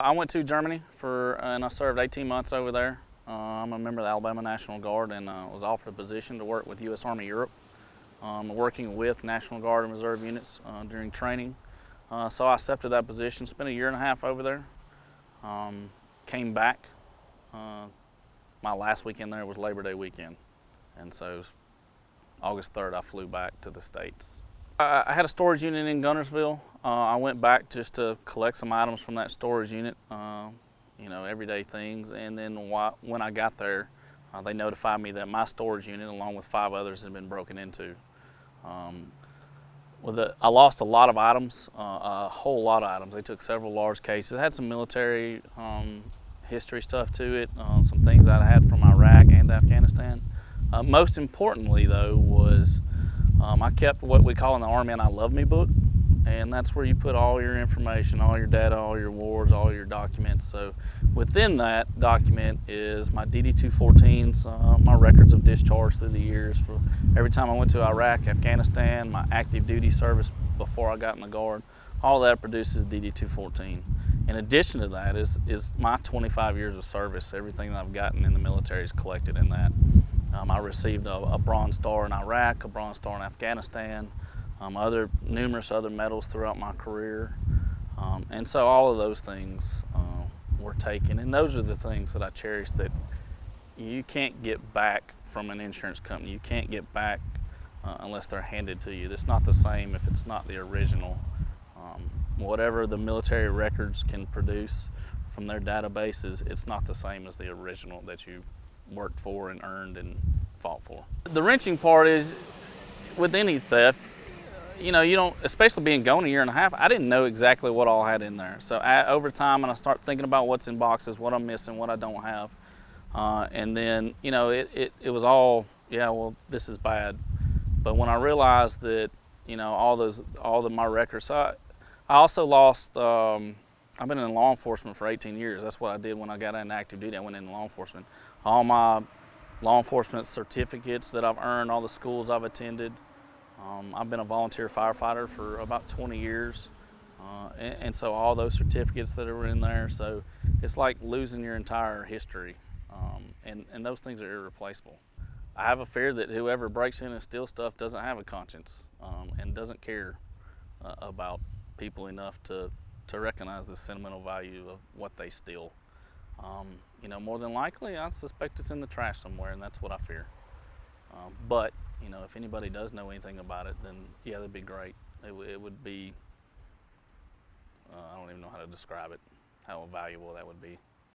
I went to Germany and I served 18 months over there. I'm a member of the Alabama National Guard and was offered a position to work with U.S. Army Europe, working with National Guard and Reserve units during training. So I accepted that position, spent a year and a half over there, came back. My last weekend there was Labor Day weekend, and so August 3rd I flew back to the States. I had a storage unit in Guntersville. I went back just to collect some items from that storage unit, everyday things, and then when I got there, they notified me that my storage unit, along with 5 others, had been broken into. I lost a lot of items, a whole lot of items. They took several large cases. It had some military history stuff to it, some things that I had from Iraq and Afghanistan. Most importantly, though, was I kept what we call in the Army an I Love Me book, and that's where you put all your information, all your data, all your awards, all your documents. So within that document is my DD-214s, my records of discharge through the years. For every time I went to Iraq, Afghanistan, my active duty service before I got in the Guard, all that produces DD-214. In addition to that is my 25 years of service. Everything that I've gotten in the military is collected in that. I received a Bronze Star in Iraq, a Bronze Star in Afghanistan, numerous other medals throughout my career. And so all of those things were taken, and those are the things that I cherish that you can't get back from an insurance company. You can't get back unless they're handed to you. It's not the same if it's not the original. Whatever the military records can produce from their databases, it's not the same as the original that you worked for and earned and fought for. The wrenching part is, with any theft, you don't, especially being gone a year and a half, I didn't know exactly what all I had in there. So over time, and I start thinking about what's in boxes, what I'm missing, what I don't have. And then, it was all, yeah, well, this is bad. But when I realized that, my records, so I also lost, I've been in law enforcement for 18 years. That's what I did when I got into active duty. I went into law enforcement. All my law enforcement certificates that I've earned, all the schools I've attended. I've been a volunteer firefighter for about 20 years. And so all those certificates that are in there, so it's like losing your entire history. And those things are irreplaceable. I have a fear that whoever breaks in and steals stuff doesn't have a conscience and doesn't care about people enough to recognize the sentimental value of what they steal. More than likely, I suspect it's in the trash somewhere, and that's what I fear. But if anybody does know anything about it, then yeah, that'd be great. It would be, I don't even know how to describe it, how valuable that would be.